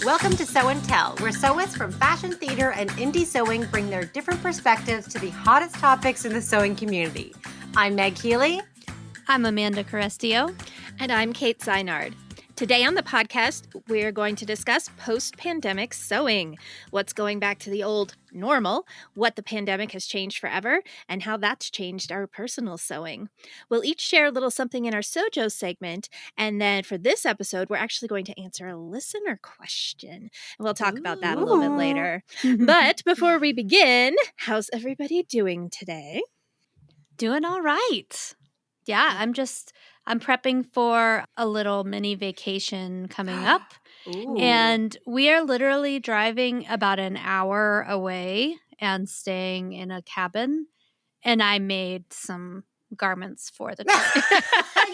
Welcome to Sew and Tell, where sewists from fashion, theater, and indie sewing bring their different perspectives to the hottest topics in the sewing community. I'm Meg Healy. I'm Amanda Carestio. And I'm Kate Zeinard. Today on the podcast, we're going to discuss post-pandemic sewing, what's going back to the old normal, what the pandemic has changed forever, and how that's changed our personal sewing. We'll each share a little something in our Sewjo segment, and then for this episode, we're actually going to answer a listener question. And we'll talk about that a little bit later. But before we begin, how's everybody doing today? Doing all right. Yeah, I'm prepping for a little mini vacation coming up. Ooh. And we are literally driving about an hour away and staying in a cabin. And I made some garments for the trip.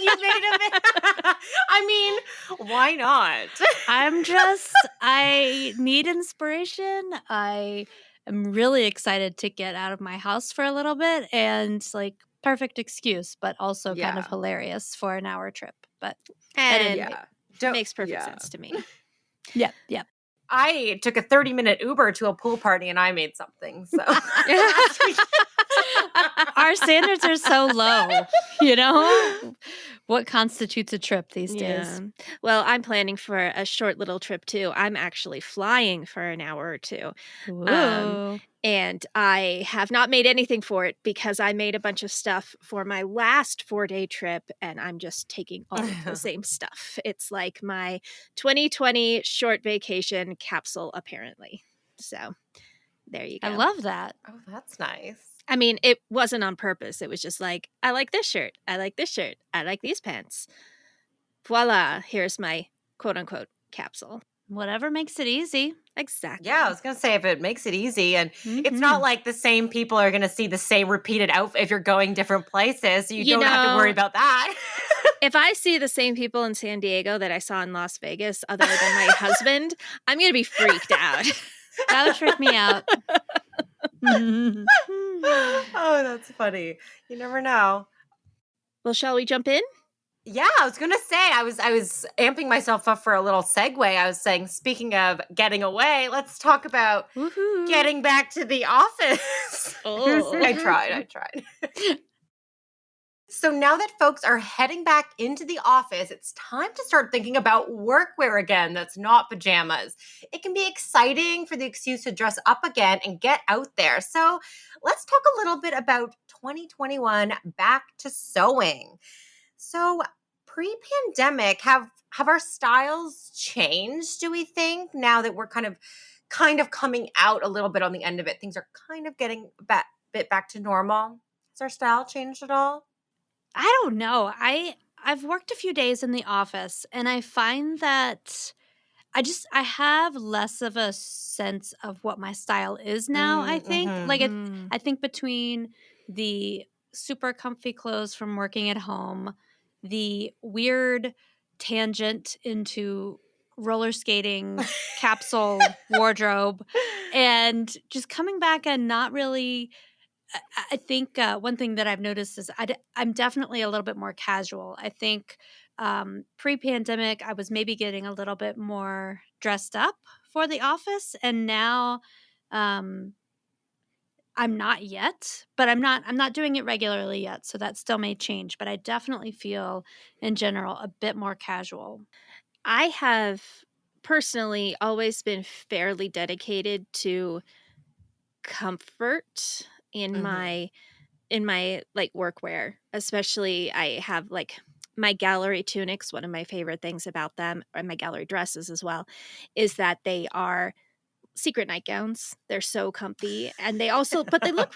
You made them. I mean, why not? I need inspiration. I am really excited to get out of my house for a little bit and perfect excuse, but also kind of hilarious for an hour trip. But And it makes perfect sense to me. Yep. I took a 30-minute Uber to a pool party and I made something. So our standards are so low, What constitutes a trip these days? Well, I'm planning for a short little trip too. I'm actually flying for an hour or two. And I have not made anything for it because I made a bunch of stuff for my last 4-day trip and I'm just taking all of the same stuff. It's like my 2020 short vacation capsule, apparently. So there you go. I love that. Oh, that's nice. I mean, it wasn't on purpose. It was just like, I like this shirt. I like this shirt. I like these pants. Voila. Here's my quote unquote capsule. Whatever makes it easy. Exactly. Yeah, I was going to say if it makes it easy and it's not like the same people are going to see the same repeated outfit if you're going different places. So you don't have to worry about that. If I see the same people in San Diego that I saw in Las Vegas, other than my husband, I'm going to be freaked out. That would freak me out. Oh, that's funny. You never know. Well, shall we jump in? Yeah, I was gonna say I was amping myself up for a little segue. I was saying, speaking of getting away, let's talk about getting back to the office. Oh, I tried. So now that folks are heading back into the office, it's time to start thinking about workwear again that's not pajamas. It can be exciting for the excuse to dress up again and get out there. So let's talk a little bit about 2021 back to sewing. So pre-pandemic, have our styles changed, do we think, now that we're kind of coming out a little bit on the end of it? Things are kind of getting a bit back to normal. Has our style changed at all? I don't know. I've worked a few days in the office and I find that I have less of a sense of what my style is now, I think. I think between the super comfy clothes from working at home, the weird tangent into roller skating capsule wardrobe, and just coming back and not really I think one thing that I've noticed is I'm definitely a little bit more casual. I think pre-pandemic, I was maybe getting a little bit more dressed up for the office, and now I'm not yet. But I'm not doing it regularly yet, so that still may change. But I definitely feel, in general, a bit more casual. I have personally always been fairly dedicated to comfort in my workwear. Especially I have my gallery tunics. One of my favorite things about them, and my gallery dresses as well, is that they are secret nightgowns. They're so comfy, and they also but they look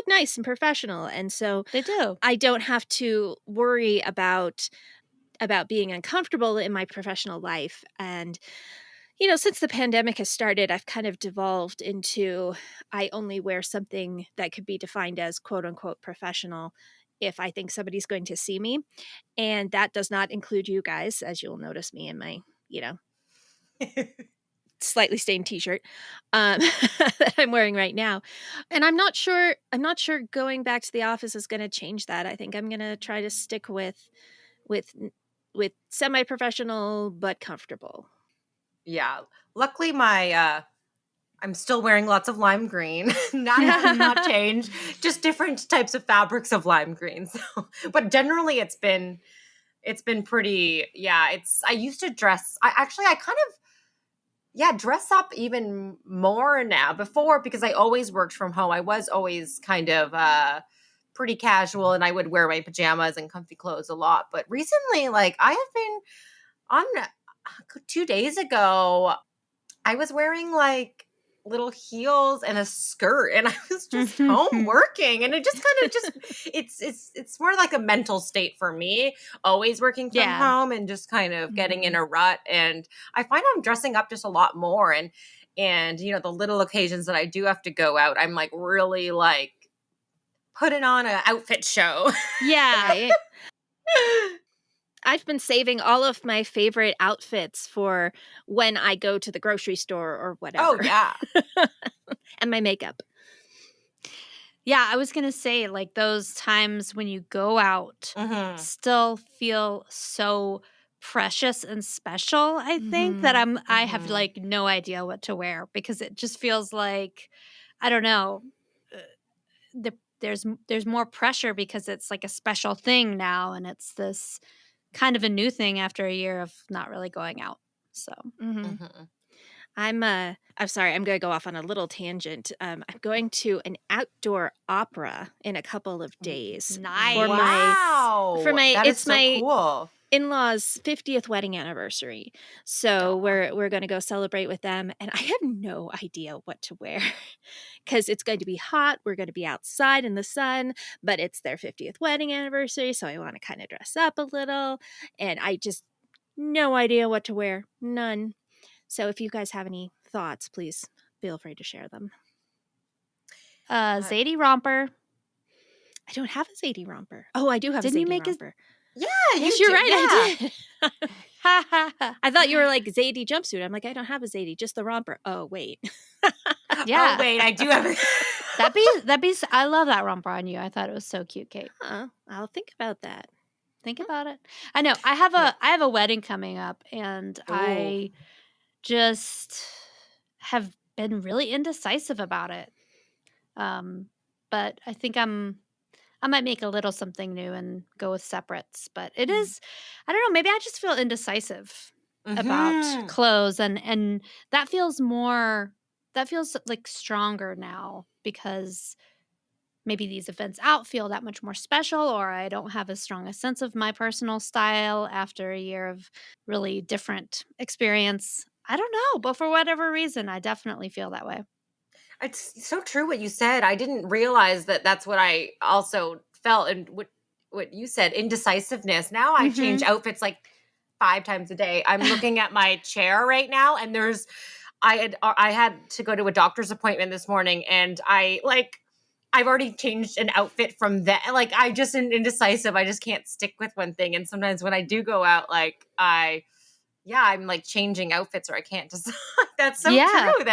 nice and professional, and so They do. I don't have to worry about being uncomfortable in my professional life. And since the pandemic has started, I've kind of devolved into, I only wear something that could be defined as quote unquote professional if I think somebody's going to see me. And that does not include you guys, as you'll notice me in my, slightly stained t-shirt that I'm wearing right now. And I'm not sure going back to the office is going to change that. I think I'm going to try to stick with semi-professional but comfortable. Yeah. Luckily, I'm still wearing lots of lime green. That has not changed. Just different types of fabrics of lime green. So, but generally, it's been pretty. Yeah. I used to dress. I kind of dress up even more now. Before, because I always worked from home, I was always kind of pretty casual, and I would wear my pajamas and comfy clothes a lot. But recently, like I have been on 2 days ago, I was wearing like little heels and a skirt, and I was just home working, and it just kind of just it's more like a mental state for me, always working from Yeah. home and just kind of getting in a rut. And I find I'm dressing up just a lot more, and the little occasions that I do have to go out, I'm like really like putting on an outfit show. Yeah. Right. I've been saving all of my favorite outfits for when I go to the grocery store or Oh whatever. yeah. And my makeup. Yeah, I was gonna say, like, those times when you go out Mhm. still feel so precious and special, I think, that I have, Mhm. like, no idea what to wear because it just feels like, I don't know, uh, there's more pressure because it's, like, a special thing now, and it's this kind of a new thing after a year of not really going out, so Mhm. Mhm. I'm sorry, I'm gonna go off on a little tangent. I'm going to an outdoor opera in a couple of days for my nice. Wow. That is it's so my cool. in-laws' 50th wedding anniversary. So Aw. we're gonna go celebrate with them, and I have no idea what to wear because it's going to be hot. We're gonna be outside in the sun, but it's their 50th wedding anniversary, so I want to kind of dress up a little, and I just no idea what to wear. None. So if you guys have any thoughts, please feel free to share them. Uh, Zadie Romper. I don't have a Zadie romper. Oh, I do have a Didn't you Zadie make a romper. yeah, Yes, you you're do. right. Yeah. I did. ha ha ha. I thought you were like Zadie jumpsuit. I'm like, I don't have a Zadie, just the romper. Oh, wait. Oh Yeah. wait, I do have. I love that romper on you. I thought it was so cute, Kate. I'll think about that. Think about it. I know. I have Yeah. a wedding coming up, and Ooh. I just have been really indecisive about it. But I think I might make a little something new and go with separates. But it Mm. is, I don't know. Maybe I just feel indecisive about Mhm. clothes, and that feels more. That feels like stronger now because maybe these events out feel that much more special, or I don't have as strong a sense of my personal style after a year of really different experience. I don't know, but for whatever reason, I definitely feel that way. It's so true what you said. I didn't realize that that's what I also felt, and what you said, indecisiveness. Now I change Mhm. outfits like 5 times a day. I'm looking at my chair right now, and I had to go to a doctor's appointment this morning, and I've already changed an outfit from that. Like I just am indecisive. I just can't stick with one thing. And sometimes when I do go out, I'm like changing outfits, or I can't decide. That's so Yeah. true.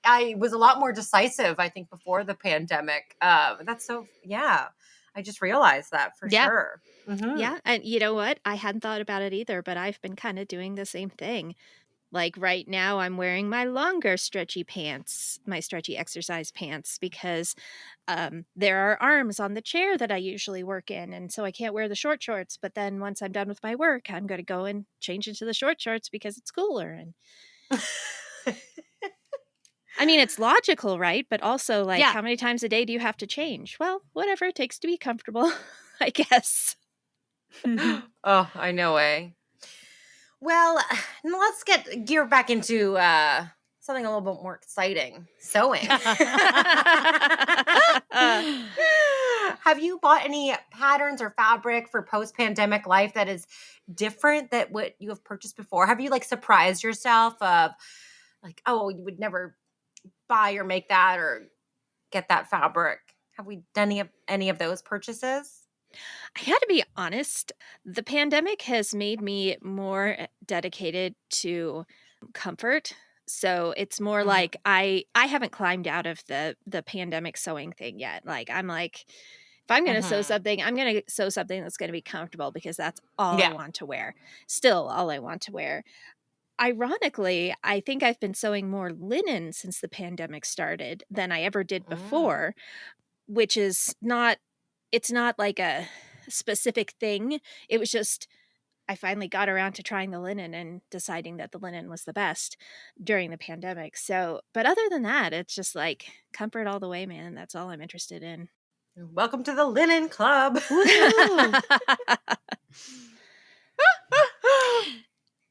I was a lot more decisive, I think, before the pandemic. That's so, yeah. I just realized that for Yeah. sure. Hmm. Yeah. And you know what? I hadn't thought about it either, but I've been kind of doing the same thing. Like right now, I'm wearing my longer stretchy pants, my stretchy exercise pants, because there are arms on the chair that I usually work in. And so I can't wear the short shorts. But then once I'm done with my work, I'm going to go and change into the short shorts because it's cooler. And I mean, it's logical, right? But also, like, Yeah. how many times a day do you have to change? Well, whatever it takes to be comfortable, I guess. Oh, I know, eh? Well, now let's get gear back into something a little bit more exciting, sewing. Have you bought any patterns or fabric for post-pandemic life that is different than what you have purchased before? Have you like surprised yourself of like, oh, you would never buy or make that or get that fabric? Have we done any of those purchases? I had to be honest. The pandemic has made me more dedicated to comfort. So it's more Mhm. like I haven't climbed out of the pandemic sewing thing yet. Like I'm like if I'm going to sew Mhm. something, I'm going to sew something that's going to be comfortable because that's all I Yeah. want to wear. Still all I want to wear. ironically, I think I've been sewing more linen since the pandemic started than I ever did Mm. before, which is not, it's not like a specific thing. It was just, I finally got around to trying the linen and deciding that the linen was the best during the pandemic. So, but other than that, it's just like comfort all the way, man. That's all I'm interested in. Welcome to the Linen Club. Woohoo!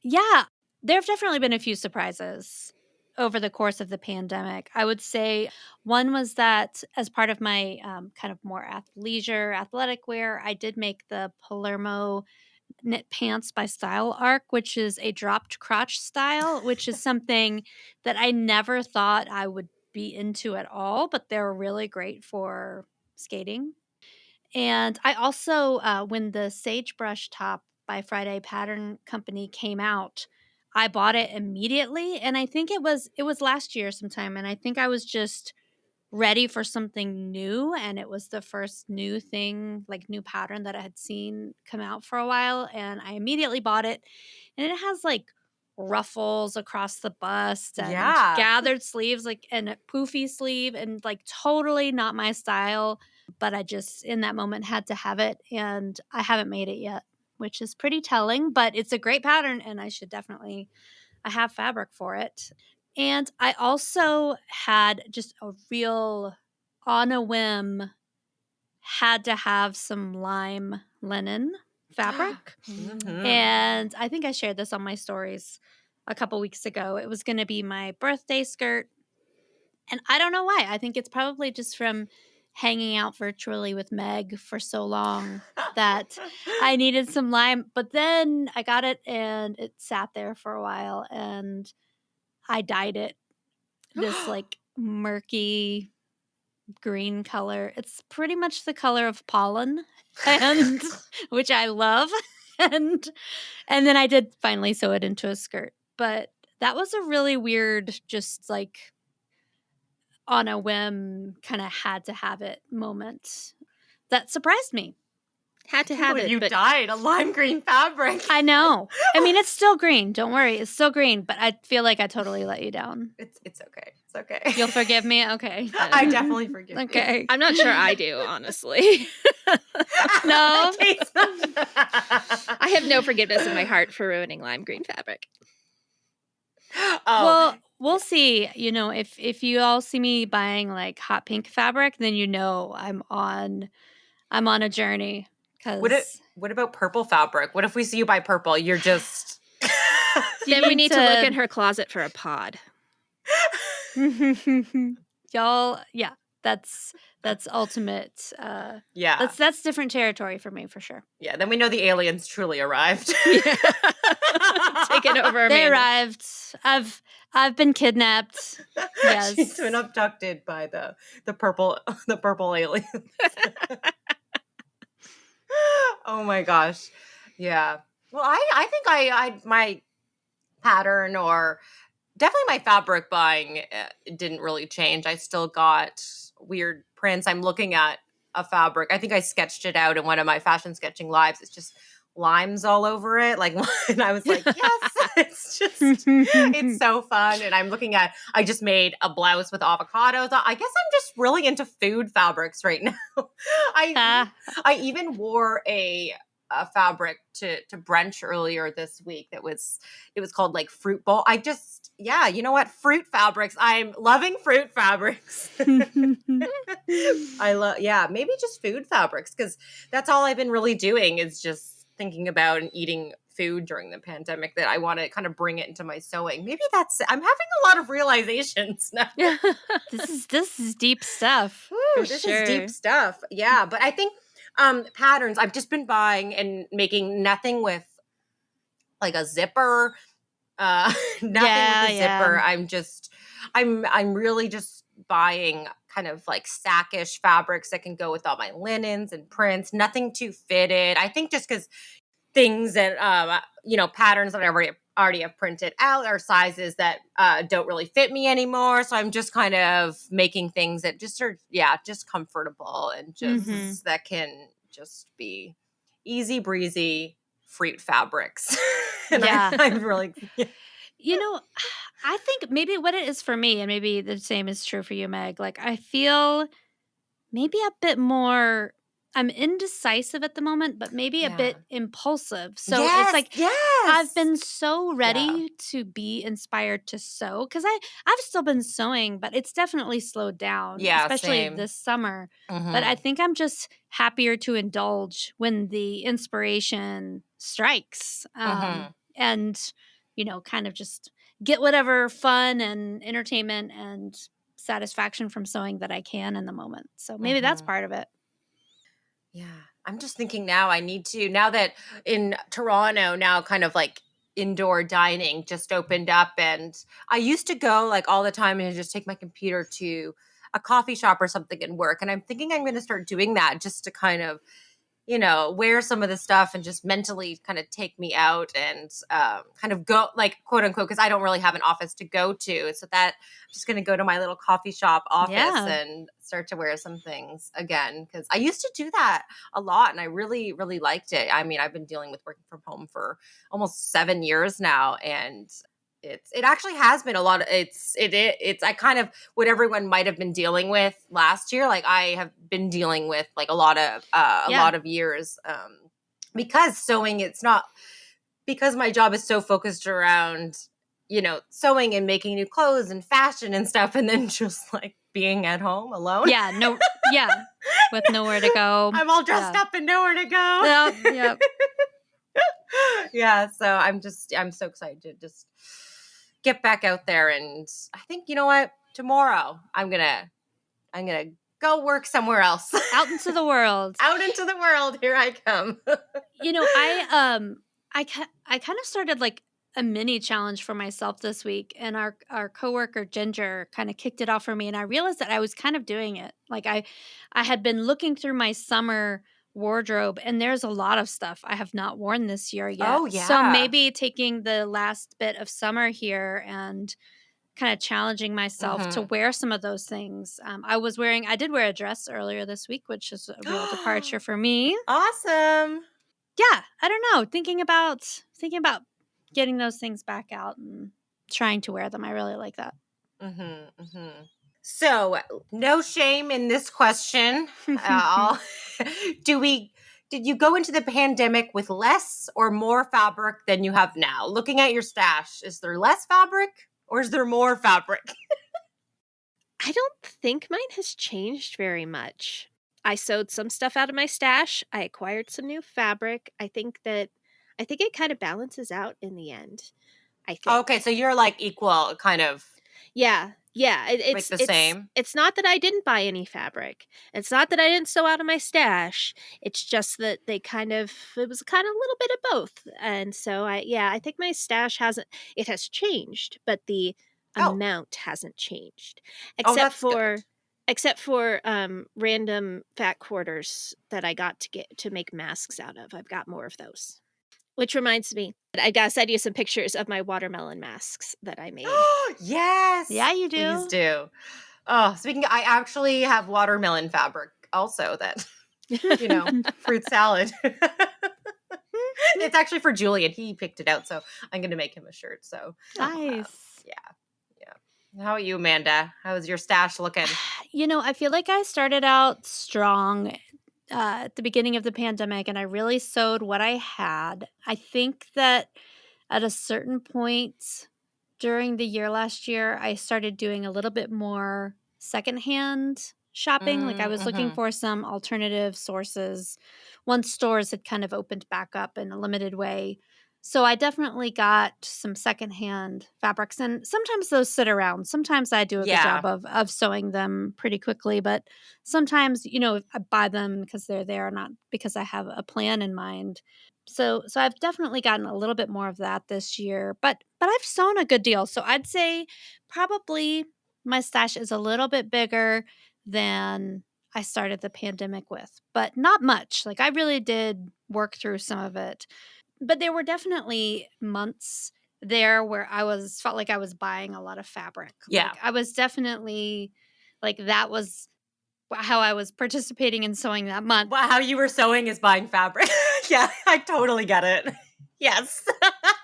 Yeah, there have definitely been a few surprises over the course of the pandemic. I would say one was that as part of my kind of more athleisure athletic wear, I did make the Palermo knit pants by Style Arc, which is a dropped crotch style, which is something that I never thought I would be into at all, but they're really great for skating. And I also, when the Sagebrush top by Friday Pattern Company came out, I bought it immediately, and I think it was last year sometime, and I think I was just ready for something new, and it was the first new thing, like new pattern that I had seen come out for a while, and I immediately bought it. And it has like ruffles across the bust and Yeah. gathered sleeves, like and a poofy sleeve, and like totally not my style. But I just in that moment had to have it, and I haven't made it yet, which is pretty telling, but it's a great pattern and I have fabric for it. And I also had just a real, on a whim, had to have some lime linen fabric. Mhm. And I think I shared this on my stories a couple weeks ago. It was going to be my birthday skirt. And I don't know why. I think it's probably just from hanging out virtually with Meg for so long that I needed some lime. But then I got it and it sat there for a while and I dyed it this like murky green color. It's pretty much the color of pollen and which I love. And and then I did finally sew it into a skirt. But that was a really weird just like on a whim kind of had to have it moment that surprised me. Had to I can't have believe it, you but dyed a lime green fabric. I know. I mean, it's still green. Don't worry. It's still green, but I feel like I totally let you down. It's okay. It's okay. You'll forgive me? Okay. I definitely forgive you. Okay. I'm not sure I do, honestly. No. I have no forgiveness in my heart for ruining lime green fabric. Oh, Well, we'll see. You know, if you all see me buying like hot pink fabric, then you know I'm on a journey because what about purple fabric? What if we see you buy purple? You're just Then we need to look in her closet for a pod. y'all. Yeah, that's ultimate. yeah. That's different territory for me for sure. Yeah, then we know the aliens truly arrived. Taking over They Amanda. arrived. I've been kidnapped. Yes. She's been abducted by the purple aliens. Oh my gosh. Yeah. Well, I think I my pattern or definitely my fabric buying didn't really change. I still got weird prints. I'm looking at a fabric. I think I sketched it out in one of my fashion sketching lives. It's just limes all over it. Like, and I was like, yes, it's so fun. And I'm looking at, I just made a blouse with avocados. I guess I'm just really into food fabrics right now. I even wore a fabric to brunch earlier this week it was called like fruit bowl. Yeah, you know what, fruit fabrics, I'm loving fruit fabrics. Maybe just food fabrics because that's all I've been really doing is just thinking about and eating food during the pandemic that I want to kind of bring it into my sewing. Maybe I'm having a lot of realizations now. This is deep stuff. Ooh, this is deep stuff. Yeah, but I think patterns, I've just been buying and making nothing with like a zipper. Nothing with a zipper. I'm really just buying kind of like stackish fabrics that can go with all my linens and prints. Nothing too fitted. I think just because things that patterns that I already have printed out are sizes that don't really fit me anymore. So I'm just kind of making things that just are just comfortable and just that can just be easy breezy fruit fabrics. And I'm really You know, I think maybe what it is for me, and maybe the same is true for you, Meg, like, I feel maybe a bit more I'm indecisive at the moment, but maybe a Yeah. bit impulsive. So it's Yes, like I've yes. been so Yeah. ready to be inspired to sew because I've still been sewing, but it's definitely slowed down, Yeah, especially same. this summer. But I Mhm. think I'm just happier to indulge when the inspiration strikes, Mhm. and kind of just get whatever fun and entertainment and satisfaction from sewing that I can in the moment. So maybe that's Mhm. part of it. Yeah. I'm just thinking now I need to now that in Toronto now kind of like indoor dining just opened up, and I used to go like all the time and just take my computer to a coffee shop or something and work, and I'm thinking I'm going to start doing that just to kind of wear some of the stuff and just mentally kind of take me out and kind of go like quote unquote, because I don't really have an office to go to. So that I'm just going to go to my little coffee shop office Yeah. and start to wear some things again. Cause I used to do that a lot and I really, really liked it. I mean, I've been dealing with working from home for almost 7 years now. And it actually has been a lot of it's I kind of what everyone might have been dealing with last year, like I have been dealing with like a Yeah. lot of years, because sewing, it's not because my job is so focused around sewing and making new clothes and fashion and stuff, and then just like being at home alone. Yeah, no yeah, with nowhere to go. I'm all dressed Yeah. up and nowhere to go. Yep, yep. Yeah, so I'm so excited to just get back out there, and I think you know what? Tomorrow I'm gonna go work somewhere else. Out into the world. Out into the world. Here I come. I kind of started like a mini challenge for myself this week, and our coworker Ginger kind of kicked it off for me, and I realized that I was kind of doing it. Like I had been looking through my summer wardrobe, and there's a lot of stuff I have not worn this year yet. Oh So yeah. maybe taking the last bit of summer here and kind of challenging myself to Hmm. wear some of those things. I did wear a dress earlier this week, which is a real departure for me. Awesome. Yeah, I don't know. Thinking about getting those things back out and trying to wear them. I really like that. Hmm. Hmm. So, no shame in this question. Uh, do we? Did you go into the pandemic with less or more fabric than you have now? Looking at your stash, is there less fabric or is there more fabric? I don't think mine has changed very much. I sewed some stuff out of my stash. I acquired some new fabric. I think it kind of balances out in the end. I Okay, think. so you're like equal, kind of Yeah. Yeah, like the same. it's not that I didn't buy any fabric. It's not that I didn't sew out of my stash. It's just that it was kind of a little bit of both. And so I think my stash hasn't it has changed, but the Oh, amount hasn't changed. oh, Except that's good. for random fat quarters that I got to make masks out of. I've got more of those. Which reminds me, I gotta send you some pictures of my watermelon masks that I made. Yes, Yeah, you please do. do. Oh, speaking, I actually have watermelon fabric also that fruit salad. It's actually for Julian. He picked it out, so I'm gonna make him a shirt. So, Nice. yeah, yeah. How about you, Amanda? How's your stash looking? I feel like I started out strong at the beginning of the pandemic, and I really sewed what I had. I think that at a certain point during the year last year, I started doing a little bit more secondhand shopping. Like I was looking Mm-hmm. for some alternative sources once stores had kind of opened back up in a limited way. So I definitely got some secondhand fabrics, and sometimes those sit around. Sometimes I do a good Yeah. job of sewing them pretty quickly, but sometimes I buy them because they're there, not because I have a plan in mind. So I've definitely gotten a little bit more of that this year, but I've sewn a good deal. So I'd say probably my stash is a little bit bigger than I started the pandemic with, but not much. Like I really did work through some of it. But there were definitely months there where I was felt like I was buying a lot of fabric. Yeah. Like I was definitely like that was how I was participating in sewing that month. Well, how you were sewing is buying fabric. Yeah, I totally get it. Yes.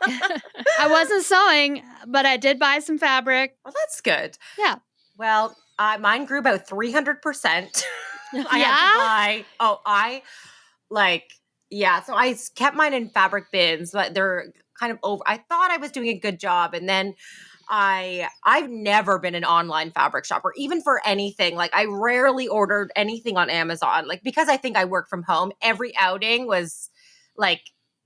I wasn't sewing, but I did buy some fabric. Well, that's good. Yeah. Well, mine grew about 300%. I had to Yeah? buy. So I kept mine in fabric bins, but they're kind of over. I thought I was doing a good job, and then I've never been an online fabric shopper, even for anything. Like I rarely ordered anything on Amazon, like because I think I work from home. Every outing was like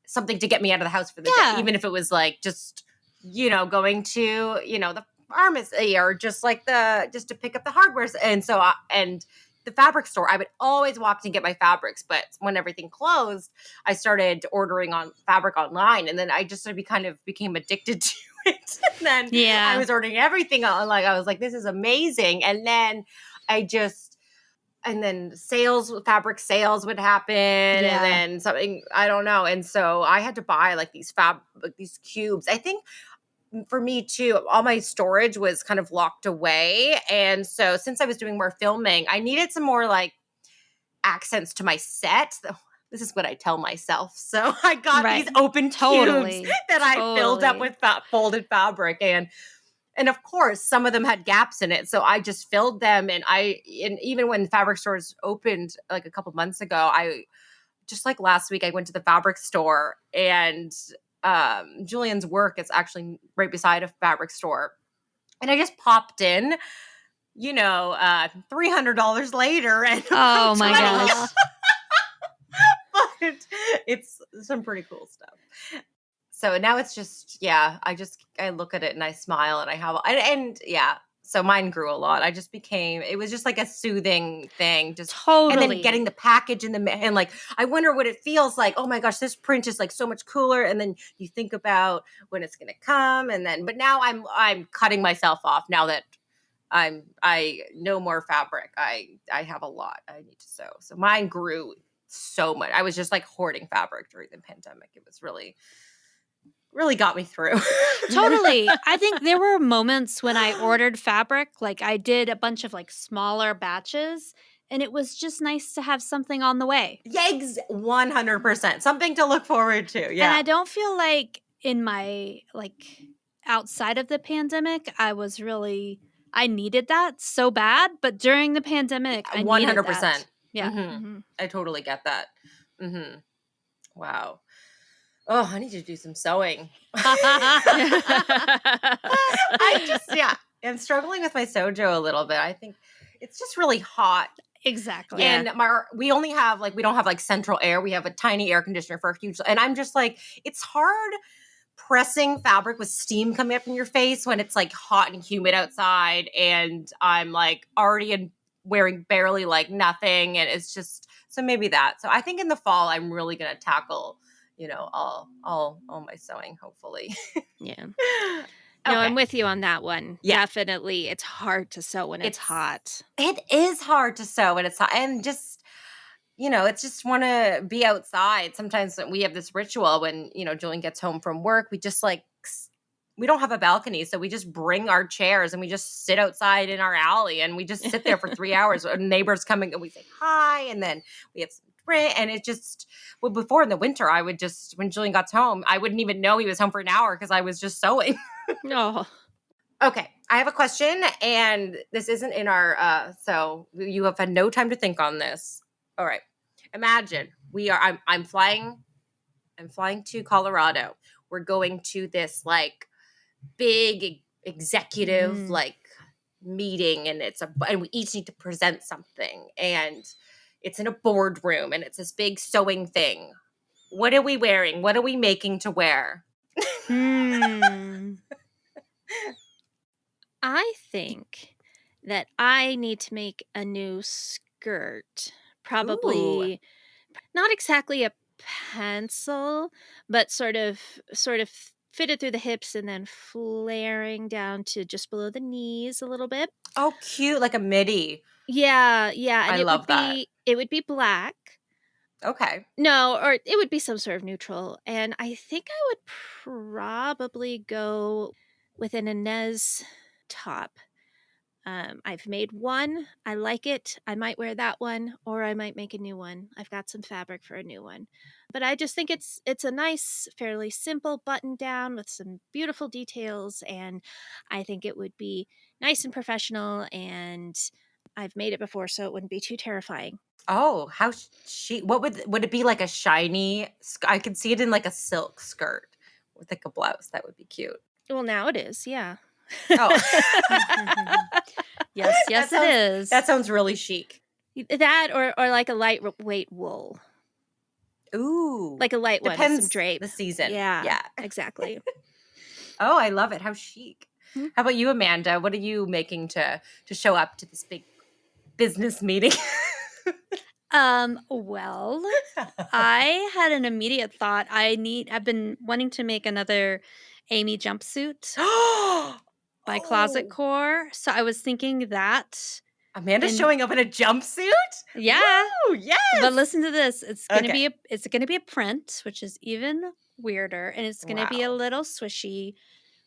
something to get me out of the house for the day, Yeah. even if it was like just going to the pharmacy or just to pick up the hardware. And so and the fabric store, I would always walk to get my fabrics. But when everything closed, I started ordering on fabric online, and then I just kind of became addicted to it. And then I was ordering everything on, like I was like, this is amazing. And then fabric sales would happen, and then something, I don't know. And so I had to buy like these cubes. I think for me too, all my storage was kind of locked away. And so since I was doing more filming, I needed some more like accents to my set. This is what I tell myself. So I got these open cubes that I filled up with folded fabric. And of course, some of them had gaps in it. So I just filled them. And even when fabric stores opened like a couple months ago, just like last week, I went to the fabric store, and Julian's work is actually right beside a fabric store. And I just popped in, $300 later. And oh my gosh. But it's some pretty cool stuff. So now it's just, I look at it and I smile, and I have, so mine grew a lot. It was just like a soothing thing. Just totally. And then getting the package and like, I wonder what it feels like. Oh my gosh, this print is like so much cooler. And then you think about when it's going to come. But now I'm cutting myself off now that I no more fabric. I have a lot I need to sew. So mine grew so much. I was just like hoarding fabric during the pandemic. It was really got me through. Totally. I think there were moments when I ordered fabric, like I did a bunch of like smaller batches, and it was just nice to have something on the way. Yeah, 100%. Something to look forward to. Yeah. And I don't feel like in my like outside of the pandemic, I needed that so bad, but during the pandemic, I 100%. Needed that. Yeah. Mm-hmm. I totally get that. Mm-hmm. Wow. Oh, I need to do some sewing. I'm struggling with my Sewjo a little bit. I think it's just really hot. Exactly. And we don't have like central air. We have a tiny air conditioner for a huge, and I'm just like, it's hard pressing fabric with steam coming up in your face when it's like hot and humid outside, and I'm like already wearing barely like nothing, and it's just, so maybe that. So I think in the fall I'm really gonna tackle all my sewing, hopefully. Yeah. No, I'm with you on that one. Yeah. Definitely. It's hard to sew when it's hot. It is hard to sew when it's hot. And just, it's just want to be outside. Sometimes we have this ritual when, Julian gets home from work, we just like, we don't have a balcony. So we just bring our chairs and we just sit outside in our alley, and we just sit there for 3 hours. Neighbors coming and we say hi, and then we have some drink. And it just, before in the winter, I would just, when Julian got home, I wouldn't even know he was home for an hour because I was just sewing. No. Okay, I have a question, and this isn't in our, so you have had no time to think on this. All right. Imagine I'm flying to Colorado. We're going to this like big executive like meeting, and and we each need to present something, and it's in a boardroom, and it's this big sewing thing. What are we wearing? What are we making to wear? I think that I need to make a new skirt. Probably not exactly a pencil, but sort of fitted through the hips and then flaring down to just below the knees a little bit. Oh, cute, like a midi. Yeah. And I love that. It would be black. Okay. No, or it would be some sort of neutral. And I think I would probably go with an Inez top. I've made one. I like it. I might wear that one, or I might make a new one. I've got some fabric for a new one. But I just think it's a nice, fairly simple button down with some beautiful details, and I think it would be nice and professional, and I've made it before, so it wouldn't be too terrifying. Oh, how what would it be, like a shiny I could see it in like a silk skirt with like a blouse. That would be cute. Well, now it is, yeah. Oh. Yes, yes, it is. That sounds really chic. That or like a lightweight wool. Ooh. Like a light one with Depends some drape. the season. Yeah. Yeah. Exactly. Oh, I love it. How chic. Hmm. How about you, Amanda? What are you making to show up to this big business meeting? Well, I had an immediate thought. I've been wanting to make another Amy jumpsuit by Closet Oh, Core. So I was thinking that. Amanda's And- showing up in a jumpsuit? Yeah. Woo, yes. But listen to this. It's gonna Okay. be a print, which is even weirder, and it's gonna be a Wow. little swishy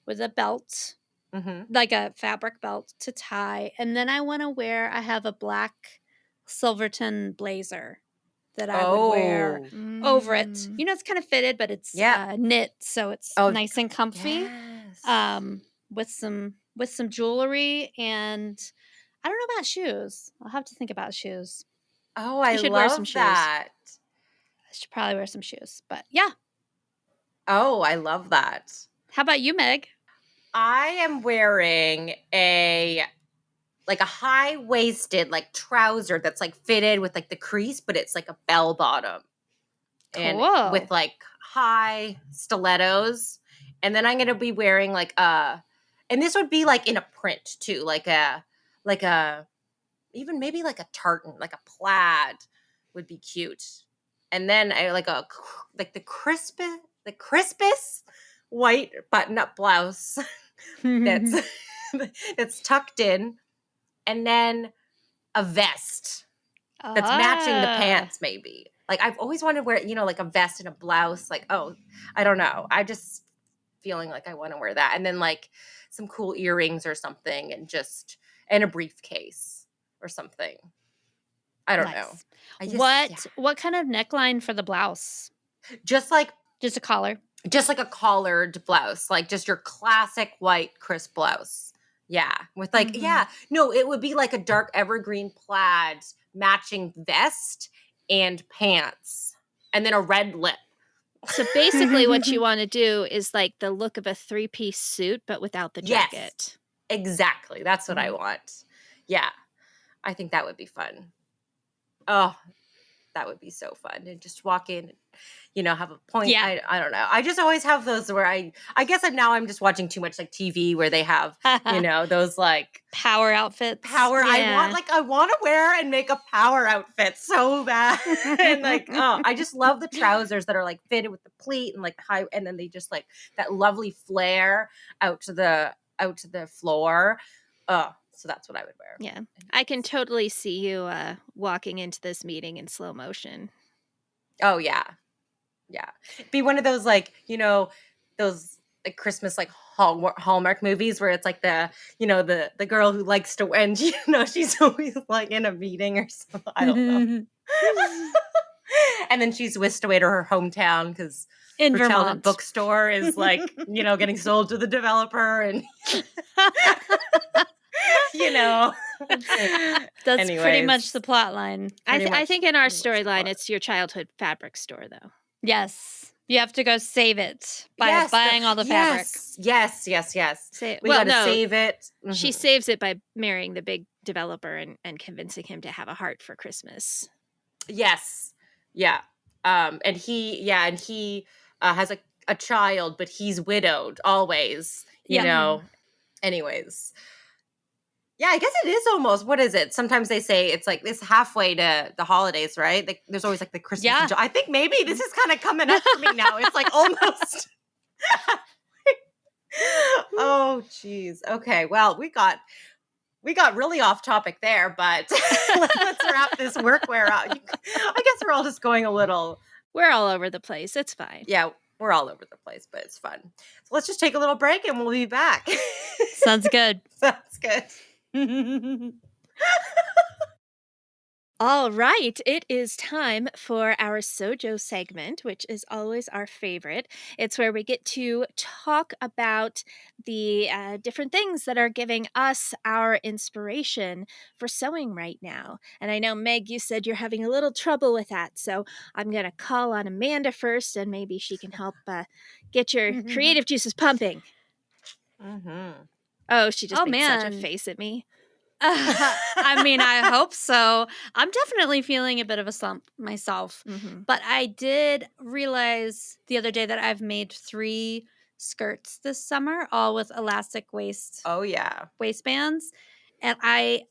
with a belt, Mm-hmm. like a fabric belt to tie. And then I have a black Silverton blazer that I would wear over it. Mm. You know, it's kind of fitted, but it's Yeah. knit, so it's Oh, nice and comfy. yes. With some jewelry, and I don't know about shoes. I'll have to think about shoes. Oh, I should wear some love shoes. that. I should probably wear some shoes, but yeah. Oh, I love that. How about you, Meg? I am wearing a high-waisted like trouser that's like fitted with like the crease, but it's like a bell bottom. And Cool. with like high stilettos. And then I'm gonna be wearing like and this would be like in a print too, like a even maybe like a tartan, like a plaid would be cute. And then I like the crispest white button-up blouse that's that's tucked in, and then a vest that's matching the pants, maybe. Like I've always wanted to wear, like a vest and a blouse. Like, oh, I don't know. I just feeling like I want to wear that, and then like some cool earrings or something, and a briefcase or something. I don't know. Nice. What kind of neckline for the blouse? Just like Just a collar. Just like a collared blouse, like just your classic white crisp blouse. Yeah. With like, Mhm. no, it would be like a dark evergreen plaid matching vest and pants, and then a red lip. So basically what you want to do is like the look of a 3-piece suit, but without the Yes. jacket. Exactly. That's what I want. Yeah. I think that would be fun. Oh, that would be so fun. And just walk in, have a point. Yeah. I don't know. I just always have those where I guess I'm just watching too much like TV where they have, those like power outfits. Power. Yeah. I want to wear and make a power outfit so bad. And like, oh, I just love the trousers that are like fitted with the pleat and like high, and then they just like that lovely flare out to the floor. So that's what I would wear. Yeah. I can totally see you walking into this meeting in slow motion. Oh yeah. Yeah. Be one of those like, those like Christmas like Hallmark movies where it's like the girl who likes to and she's always like in a meeting or something. I don't know. And then she's whisked away to her hometown because in her Vermont childhood bookstore is like, getting sold to the developer, and That's pretty much the plot line. I think in our pretty much the storyline, plot. it's your childhood fabric store, though. Yes. You have to go save it by buying all the fabric. Yes. We gotta save it. She Mhm. saves it by marrying the big developer and convincing him to have a heart for Christmas. Yes. Yeah. And he has a child, but he's widowed always, Yeah. Anyways. Yeah, I guess it is almost, what is it? Sometimes they say it's like it's halfway to the holidays, right? Like, there's always like the Christmas. Yeah. I think maybe this is kind of coming up for me now. It's like almost. Oh, geez. Okay. Well, we got really off topic there, but let's wrap this workwear out. I guess we're all just going a little. We're all over the place. It's fine. Yeah, we're all over the place, but it's fun. So let's just take a little break and we'll be back. Sounds good. Sounds good. All right, it is time for our Sewjo segment, which is always our favorite. It's where we get to talk about the different things that are giving us our inspiration for sewing right now. And I know, Meg, you said you're having a little trouble with that. So I'm going to call on Amanda first, and maybe she can help get your creative juices pumping. Oh, she just Oh, made such a man. face at me. I mean, I hope so. I'm definitely feeling a bit of a slump myself. Mm-hmm. But I did realize the other day that I've made 3 skirts this summer, all with elastic Oh, yeah. waistbands. And I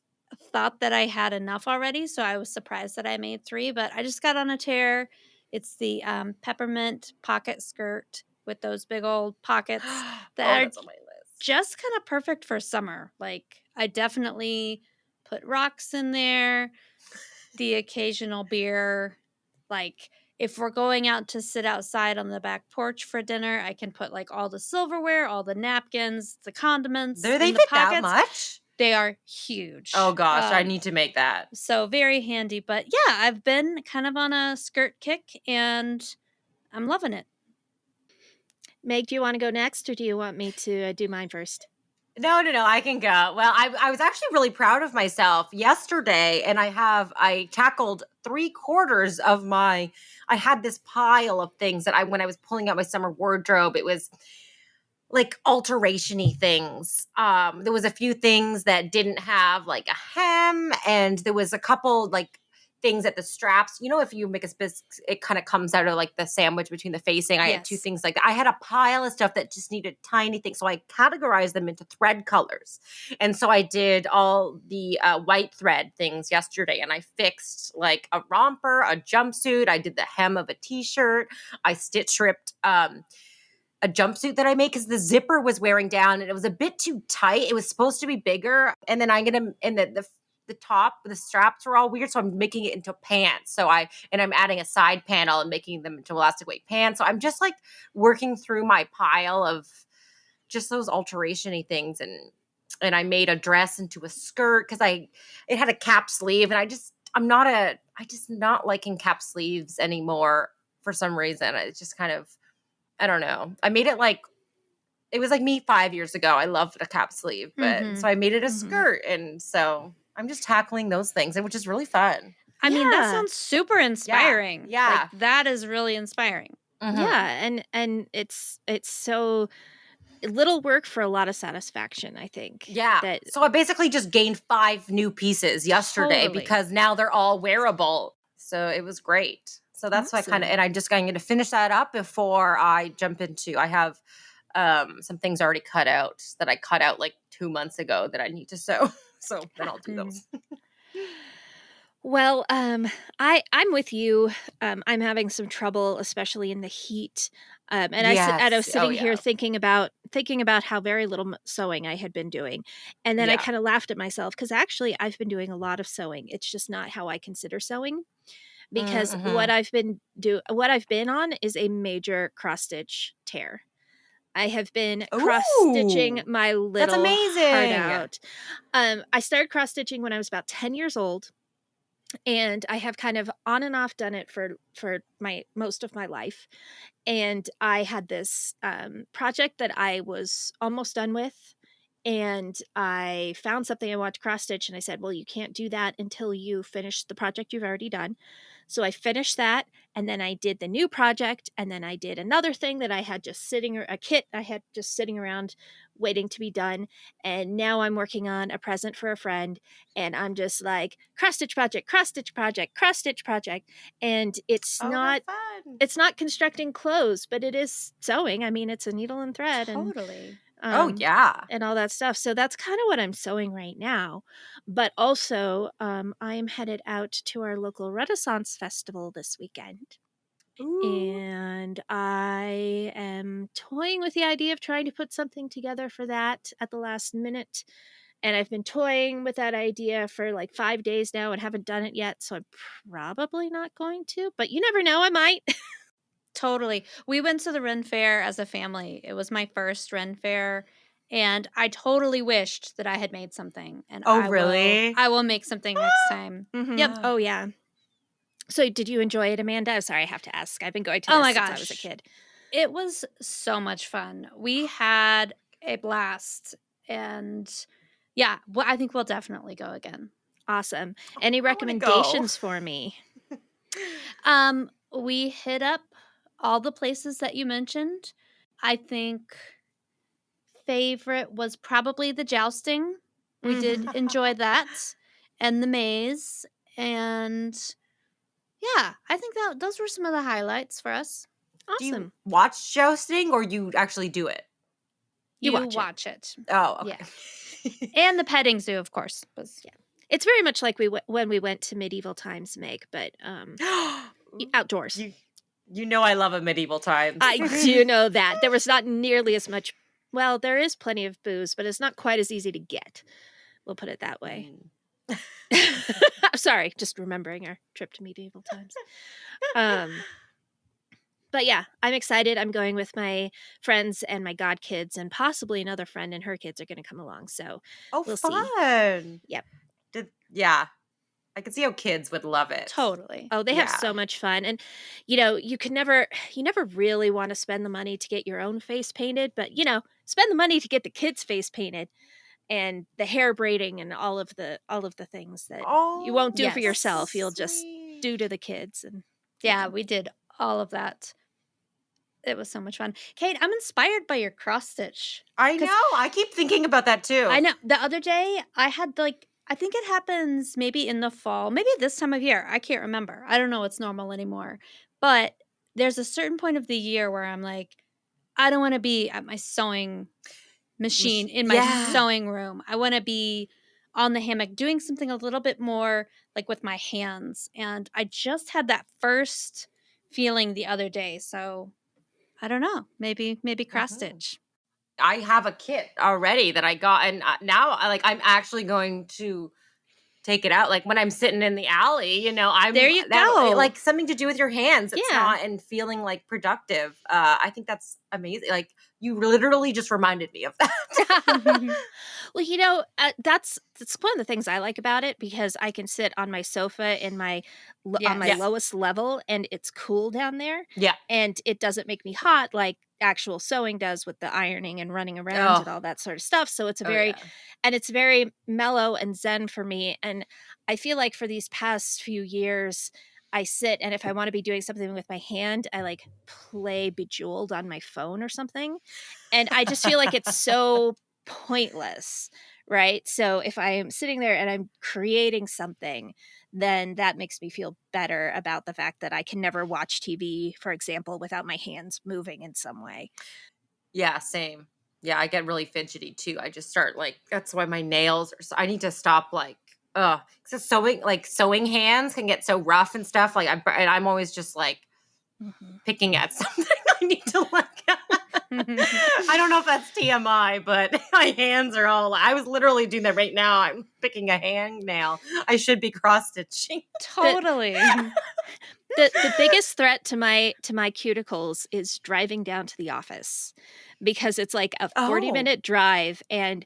thought that I had enough already, so I was surprised that I made 3, but I just got on a tear. It's the peppermint pocket skirt with those big old pockets that Oh, are that's on my list. just kind of perfect for summer. Like, I definitely put rocks in there, the occasional beer. Like, if we're going out to sit outside on the back porch for dinner, I can put like all the silverware, all the napkins, the condiments Do they in the fit that pockets. much? They are huge. Oh, gosh. I need to make that. So very handy. But yeah, I've been kind of on a skirt kick and I'm loving it. Meg, do you want to go next, or do you want me to do mine first? No, I can go. Well, I was actually really proud of myself yesterday, and I tackled 3/4 of I had this pile of things that when I was pulling out my summer wardrobe, it was like alteration-y things. There was a few things that didn't have like a hem, and there was a couple like things at the straps. You know, if you make a it kind of comes out of like the sandwich between the facing. I had 2 Yes. things like that. I had a pile of stuff that just needed tiny things, so I categorized them into thread colors. And so I did all the white thread things yesterday, and I fixed like a romper, a jumpsuit. I did the hem of a t-shirt. I stitch ripped a jumpsuit that I made because the zipper was wearing down and it was a bit too tight. It was supposed to be bigger, and then the top, the straps were all weird, so I'm making it into pants. I'm adding a side panel and making them into elastic weight pants. So I'm just like working through my pile of just those alteration-y things, and I made a dress into a skirt because it had a cap sleeve, and I just not liking cap sleeves anymore for some reason. It's just kind of, I don't know. I made it like it was like me 5 years ago. I loved a cap sleeve, but so I made it a skirt, and so I'm just tackling those things, and which is really fun. I mean, that Yeah. sounds super inspiring. Yeah. Like, that is really inspiring. Mhm. Yeah, and it's so little work for a lot of satisfaction, I think. Yeah. That So I basically just gained 5 new pieces yesterday Totally. because now they're all wearable. So it was great. So that's why Awesome. and I'm just going to finish that up before I jump into. I have some things already cut out that I cut out like 2 months ago that I need to sew. So then I'll do those. Well, I'm with you. I'm having some trouble, especially in the heat. And I was Yes. Oh sitting here yeah. thinking about how very little sewing I had been doing, and then I Yeah. kind of laughed at myself because actually I've been doing a lot of sewing. It's just not how I consider sewing, because Mhm. what I've been on is a major cross stitch tear. I have been cross stitching Ooh. my That's little heart amazing. out. I started cross stitching when I was about 10 years old, and I have kind of on and off done it for my most of my life. And I had this project that I was almost done with, and I found something I wanted to cross stitch, and I said, "Well, you can't do that until you finish the project you've already done." So I finished that, and then I did the new project, and then I did another thing that I had just a kit I had just sitting around waiting to be done, and now I'm working on a present for a friend, and I'm just like cross stitch project, cross stitch project, cross stitch project, and Oh, how fun. it's not constructing clothes, but it is sewing. I mean, it's a needle and thread Totally. Oh yeah. and all that stuff. So that's kind of what I'm sewing right now. But also, I am headed out to our local Renaissance Festival this weekend. Ooh. And I am toying with the idea of trying to put something together for that at the last minute. And I've been toying with that idea for like 5 days now and haven't done it yet. So I'm probably not going to, but you never know, I might. Totally. We went to the Ren Fair as a family. It was my first Ren Fair, and I totally wished that I had made something. And Oh, really? I will make something next time. Mhm. Yep. Oh, yeah. So did you enjoy it, Amanda? I'm sorry, I have to ask. I've been going to Oh this my since I was a gosh. kid. It was so much fun. We had a blast. And yeah, well, I think we'll definitely go again. Awesome. Any I wanna go. recommendations for me? We hit up all the places that you mentioned. I think favorite was probably the jousting. We did enjoy that, and the maze, and yeah, I think that those were some of the highlights for us. Do you Awesome. watch jousting or you actually do it? You You watch it. watch it. Oh, Yeah. okay. And the petting zoo, of course. Yeah. It's very much like when we went to medieval times, Meg, but outdoors. You know I love a medieval times. I do know that. There was not nearly as much. Well, there is plenty of booze, but it's not quite as easy to get. We'll put it that way. Sorry, just remembering our trip to medieval times. But yeah, I'm excited. I'm going with my friends and my godkids, and possibly another friend and her kids are going to come along. So Oh, we'll see. fun. Yep. Yeah. I can see how kids would love it. Totally. Oh, they have Yeah. so much fun. And, you never really want to spend the money to get your own face painted, but, spend the money to get the kids' face painted and the hair braiding and all of the things that you Oh, won't do for Yes. yourself. You'll just sweet. do to the kids. And Yeah, we did all of that. It was so much fun. Kate, I'm inspired by your cross stitch. I 'Cause know. I keep thinking about that too. I know. The other day, I had I think it happens maybe in the fall, maybe this time of year. I can't remember. I don't know what's normal anymore. But there's a certain point of the year where I'm like, I don't want to be at my sewing machine in my Yeah. sewing room. I want to be on the hammock doing something a little bit more like with my hands. And I just had that first feeling the other day. So I don't know. Maybe cross Mhm. stitch. I have a kit already that I got, and now I'm actually going to take it out. Like when I'm sitting in the alley, There you go. like something to do with your hands. It's Yeah. not and feeling like productive. I think that's amazing. Like you literally just reminded me of that. Well, that's one of the things I like about it, because I can sit on my sofa on my Yes. lowest level, and it's cool down there, Yeah. and it doesn't make me hot like actual sewing does with the ironing and running around and all that sort of stuff. So it's it's very mellow and zen for me. And I feel like for these past few years, I sit, and if I want to be doing something with my hand, I like play Bejeweled on my phone or something. And I just feel like it's so pointless, right? So if I am sitting there and I'm creating something, then that makes me feel better about the fact that I can never watch TV, for example, without my hands moving in some way. Yeah, same. Yeah, I get really fidgety too. I just start that's why my nails are. I need to stop because sewing hands can get so rough and stuff. I'm always just picking at something. I need to I don't know if that's TMI, but my hands are all. I was literally doing that right now. I'm picking a hangnail. I should be cross stitching. Totally. The biggest threat to my cuticles is driving down to the office, because it's like a 40-minute drive, and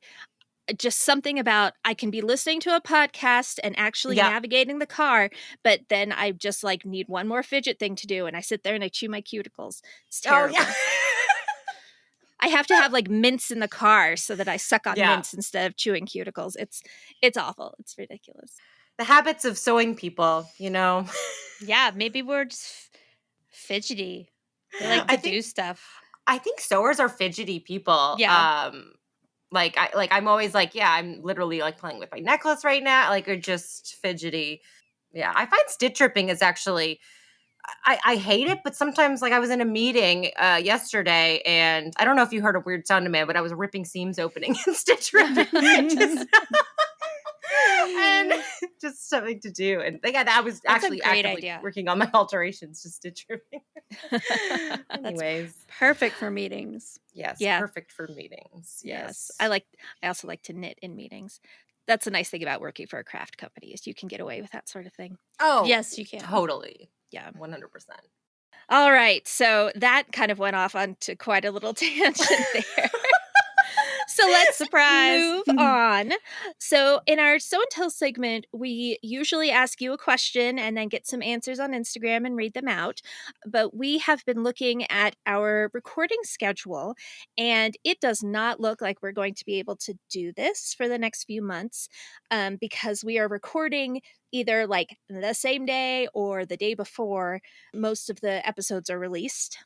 just something about I can be listening to a podcast and actually navigating the car, but then I just need one more fidget thing to do, and I sit there and I chew my cuticles. It's terrible. Oh, yeah. I have to have mints in the car so that I suck on Yeah. mints instead of chewing cuticles. It's awful. It's ridiculous. The habits of sewing people, Yeah, maybe we're just fidgety. They like to do stuff. I think sewers are fidgety people. Yeah. I'm always I'm literally playing with my necklace right now, or just fidgety. Yeah, I find stitch ripping is actually I hate it, but sometimes I was in a meeting yesterday, and I don't know if you heard a weird sound in man, but I was ripping seams opening and stitch ripping. And just something to do. And I was actually actively working on my alterations to stitch ripping. Anyways. Perfect for meetings. Yes. Yeah. Perfect for meetings. Yes. I also like to knit in meetings. That's a nice thing about working for a craft company, is you can get away with that sort of thing. Oh, yes, you can. Totally. Yeah. 100%. All right. So that kind of went off onto quite a little tangent there. So let's Surprise. move on. So in our Sew and Tell segment, we usually ask you a question and then get some answers on Instagram and read them out. But we have been looking at our recording schedule, and it does not look like we're going to be able to do this for the next few months because we are recording either like the same day or the day before most of the episodes are released,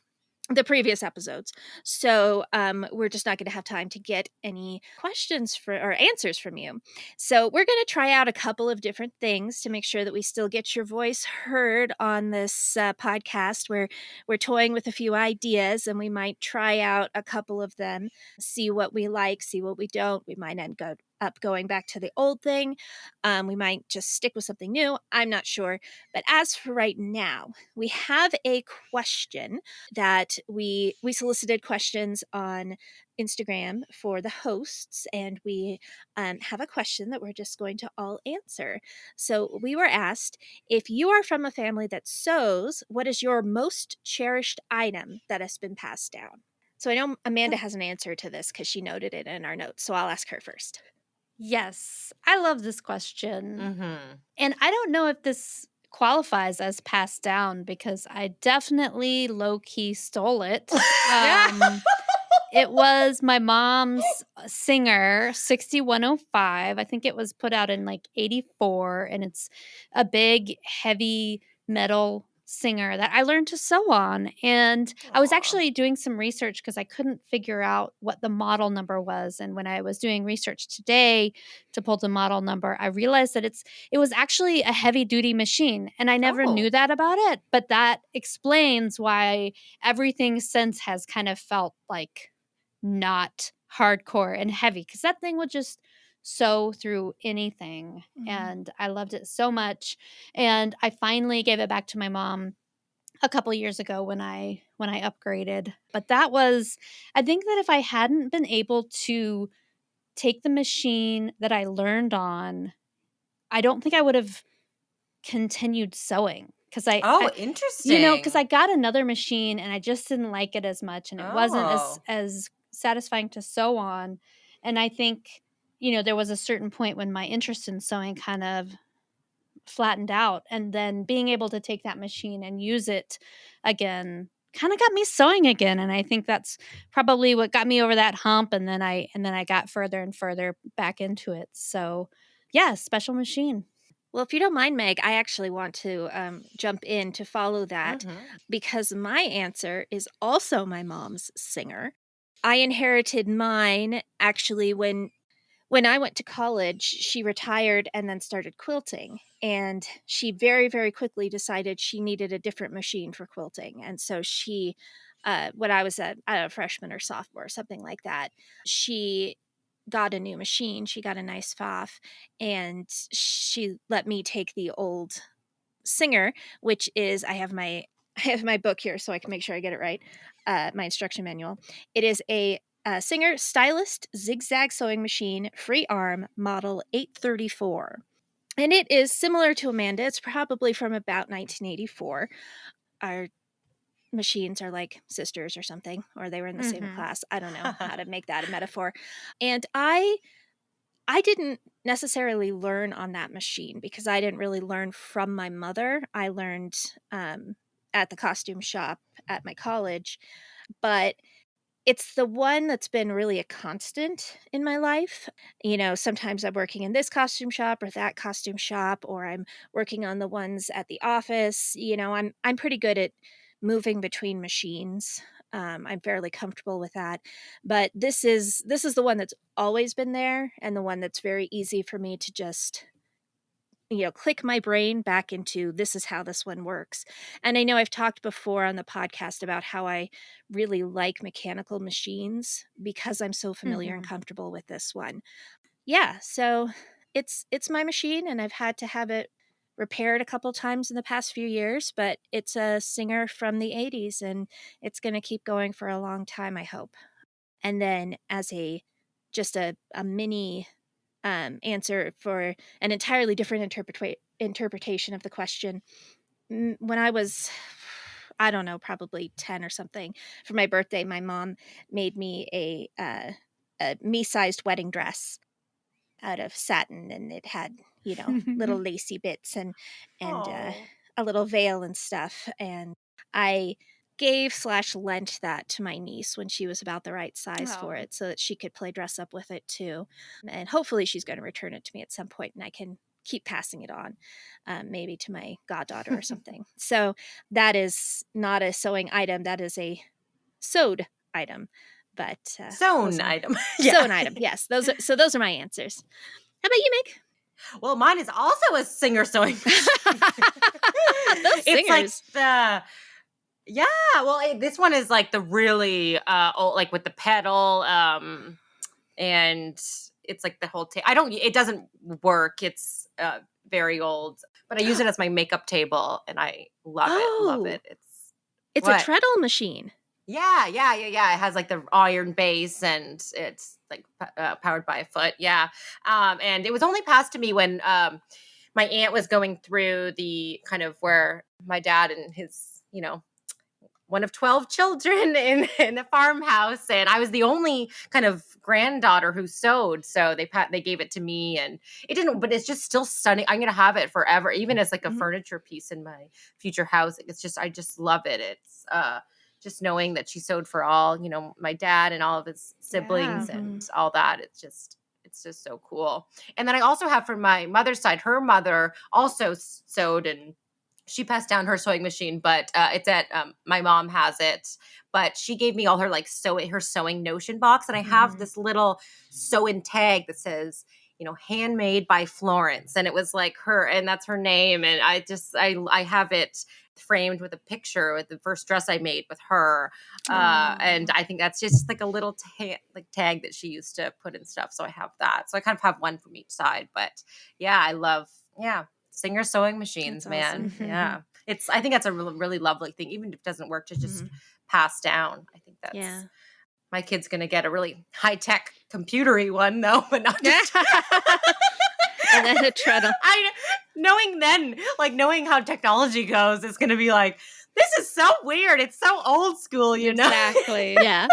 the previous episodes. So we're just not going to have time to get any questions for or answers from you. So we're going to try out a couple of different things to make sure that we still get your voice heard on this podcast. We're toying with a few ideas, and we might try out a couple of them, see what we like, see what we don't. We might up going back to the old thing. We might just stick with something new. I'm not sure. But as for right now, we have a question that we solicited questions on Instagram for the hosts, and we have a question that we're just going to all answer. So we were asked, if you are from a family that sews, what is your most cherished item that has been passed down? So I know Amanda has an answer to this because she noted it in our notes. So I'll ask her first. Yes, I love this question. Mm-hmm. And I don't know if this qualifies as passed down because I definitely low key stole it. It was my mom's Singer 6105. I think it was put out in like 84, and it's a big, heavy metal Singer that I learned to sew on. And I was Aw. actually doing some research because I couldn't figure out what the model number was. And when I was doing research today to pull the model number, I realized that it was actually a heavy duty machine. And I never knew that about it, but that explains why everything since has kind of felt like not hardcore and heavy, because that thing would just sew through anything. And I loved it so much. And I finally gave it back to my mom a couple years ago when I upgraded. But that was, I think that if I hadn't been able to take the machine that I learned on, I don't think I would have continued sewing, because Interesting. because I got another machine and I just didn't like it as much, and it wasn't Oh. as satisfying to sew on. And I think, there was a certain point when my interest in sewing kind of flattened out, and then being able to take that machine and use it again kind of got me sewing again. And I think that's probably what got me over that hump, and then I got further and further back into it. So, yeah, special machine. Well, if you don't mind, Meg, I actually want to jump in to follow that because my answer is also my mom's Singer. I inherited mine actually when I went to college. She retired and then started quilting, and she very, very quickly decided she needed a different machine for quilting. And so she, when I was a freshman or sophomore, something like that, she got a new machine. She got a nice FOF, and she let me take the old Singer, which is I have my book here so I can make sure I get it right. My instruction manual. It is a Singer Stylist Zigzag Sewing Machine, free arm, model 834. And it is similar to Amanda. It's probably from about 1984. Our machines are like sisters or something, or they were in the same class. I don't know how to make that a metaphor. And I didn't necessarily learn on that machine because I didn't really learn from my mother. I learned at the costume shop at my college, but it's the one that's been really a constant in my life. Sometimes I'm working in this costume shop or that costume shop, or I'm working on the ones at the office. I'm pretty good at moving between machines. I'm fairly comfortable with that. But this is the one that's always been there, and the one that's very easy for me to just click my brain back into, this is how this one works. And I know I've talked before on the podcast about how I really like mechanical machines because I'm so familiar and comfortable with this one. Yeah, so it's my machine, and I've had to have it repaired a couple times in the past few years, but it's a Singer from the 80s, and it's going to keep going for a long time, I hope. And then as just a mini answer for an entirely different interpretation of the question. When I was, I don't know, probably 10 or something, for my birthday, my mom made me a a me-sized wedding dress out of satin, and it had, little lacy bits and Oh. a little veil and stuff. And I gave/lent that to my niece when she was about the right size for Oh. it, so that she could play dress up with it too. And hopefully she's going to return it to me at some point, and I can keep passing it on, maybe to my goddaughter or something. So that is not a sewing item. That is a sewed item. But Sewn item. Yeah. sewn item. Yes, those are my answers. How about you, Meg? Well, mine is also a singer sewing machine. Those It's like singers. this one is like the really old, like with the pedal, and it's like the whole it doesn't work. It's very old, but I use it as my makeup table, and I love Oh. it. It's What? a treadle machine. Yeah. It has like the iron base, and it's like powered by a foot. Yeah. And it was only passed to me when my aunt was going through the kind of where my dad and his, one of 12 children in a farmhouse, and I was the only kind of granddaughter who sewed, so they gave it to me, and it didn't, but it's just still stunning. I'm gonna have it forever, even as like a furniture piece in my future house. It's just, I just love it. It's just knowing that she sewed for all, my dad and all of his siblings and all that. It's just so cool. And then I also have, from my mother's side, her mother also sewed, and she passed down her sewing machine, but it's at my mom has it, but she gave me all her like her sewing Notion box, and I have this little sew-in tag that says, handmade by Florence, and it was like her, and that's her name, and I have it framed with a picture with the first dress I made with her, and I think that's just like a little tag that she used to put in stuff. So I have that. So I kind of have one from each side, but yeah, I love singer sewing machines, That's man. awesome. Yeah. I think that's a really, really lovely thing, even if it doesn't work, to just pass down. I think that's, my kid's going to get a really high-tech computery one though, but not just and then a treadle. Knowing how technology goes, it's going to be like, this is so weird. It's so old school, Exactly. Yeah.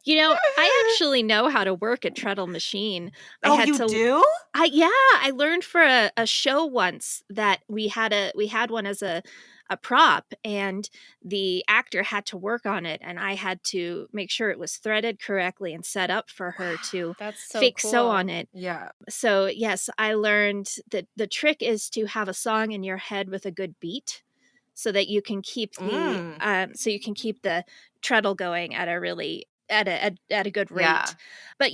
I actually know how to work a treadle machine. You do? I learned for a show once that we had one as a prop, and the actor had to work on it, and I had to make sure it was threaded correctly and set up for her to That's so fake cool. sew on it. Yeah. So yes, I learned that the trick is to have a song in your head with a good beat, so that you can keep the treadle going at a really at a good rate. Yeah. But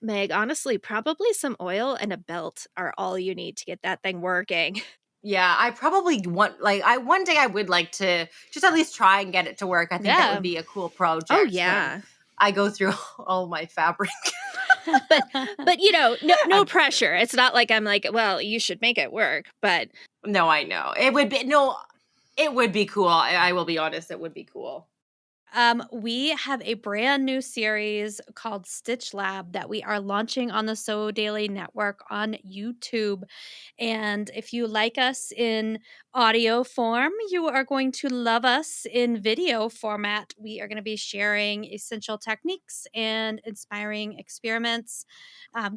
Meg, honestly, probably some oil and a belt are all you need to get that thing working. Yeah, I probably one day I would like to just at least try and get it to work. I think that would be a cool project. Oh yeah. I go through all my fabric. but no pressure. It's not like I'm like, well, you should make it work, but no, I know. It would be cool. I will be honest, it would be cool. We have a brand new series called Stitch Lab that we are launching on the Sew Daily Network on YouTube. And if you like us in audio form, you are going to love us in video format. We are going to be sharing essential techniques and inspiring experiments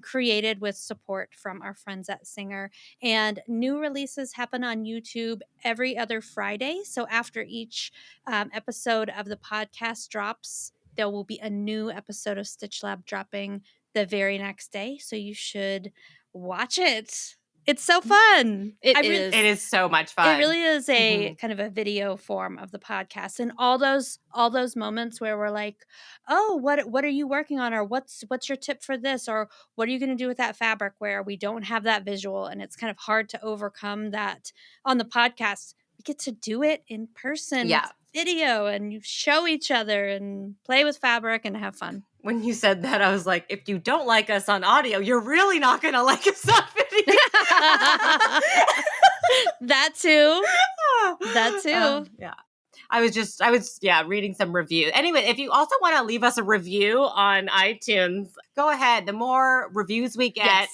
created with support from our friends at Singer. And new releases happen on YouTube every other Friday. So after each episode of the podcast drops, there will be a new episode of Stitch Lab dropping the very next day. So you should watch it. It's so fun. It It is so much fun. It really is a kind of a video form of the podcast, and all those moments where we're like, "Oh, what are you working on?" or "What's your tip for this?" or "What are you going to do with that fabric?" where we don't have that visual, and it's kind of hard to overcome that on the podcast. We get to do it in person, with video, and you show each other and play with fabric and have fun. When you said that, I was like, if you don't like us on audio, you're really not going to like us on video. That too. Yeah. I was reading some reviews. Anyway, if you also want to leave us a review on iTunes, go ahead. The more reviews we get,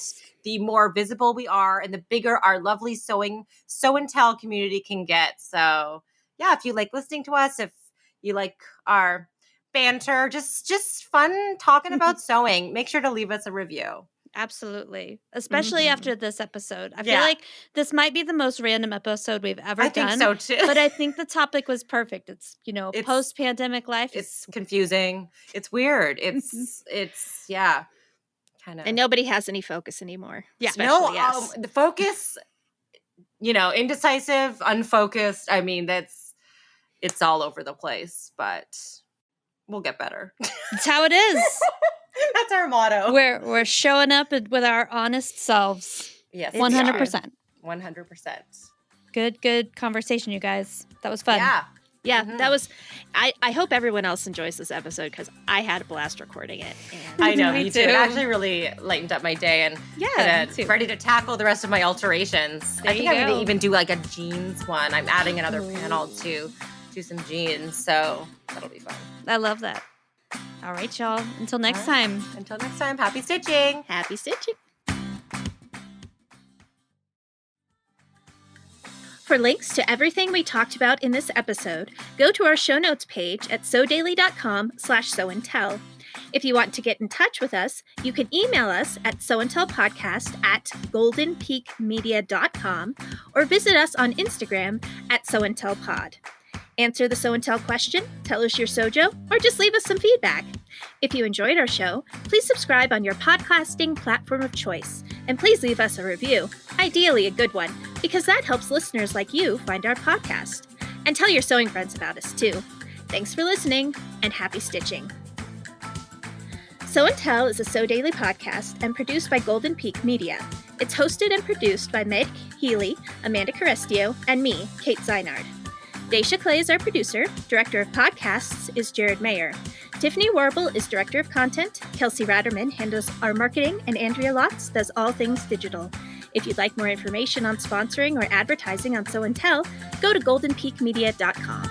the more visible we are, and the bigger our lovely sew and tell community can get. So yeah, if you like listening to us, if you like our banter, just fun talking about sewing, make sure to leave us a review. Absolutely. Especially after this episode. I feel Yeah. like this might be the most random episode we've ever I done. think so too. But I think the topic was perfect. It's, It's- post-pandemic life. It's confusing. It's weird. It's yeah, kind of. And nobody has any focus anymore. Yeah. Especially us. The focus, indecisive, unfocused. I mean, it's all over the place, but we'll get better. That's how it is. That's our motto. We're showing up with our honest selves. Yes, 100%. 100%. Good conversation, you guys. That was fun. Yeah, Mhm. that was. I hope everyone else enjoys this episode because I had a blast recording it. And I know, Me me too. too. It actually really lightened up my day and Yeah, me too. ready to tackle the rest of my alterations. There I think you I'm going go. to even do like a jeans one. I'm adding another panel to do some jeans, so that'll be fun. I love that. All right, y'all. Until next time. Until next time, happy stitching. happy stitching. For links to everything we talked about in this episode, go to our show notes page at sewdaily.com/sewandtell. If you want to get in touch with us, you can email us at sewandtellpodcast@goldenpeakmedia.com or visit us on Instagram at sewandtellpod. Answer the Sew and Tell question, tell us your Sewjo, or just leave us some feedback. If you enjoyed our show, please subscribe on your podcasting platform of choice, and please leave us a review, ideally a good one, because that helps listeners like you find our podcast. And tell your sewing friends about us too. Thanks for listening, and happy stitching. Sew and Tell is a Sew Daily podcast and produced by Golden Peak Media. It's hosted and produced by Meg Healy, Amanda Carestio, and me, Kate Zeinard. Daisha Clay is our producer. Director of podcasts is Jared Mayer. Tiffany Warble is Director of Content. Kelsey Ratterman handles our marketing, and Andrea Lotz does all things digital. If you'd like more information on sponsoring or advertising on Sew and Tell, go to goldenpeakmedia.com.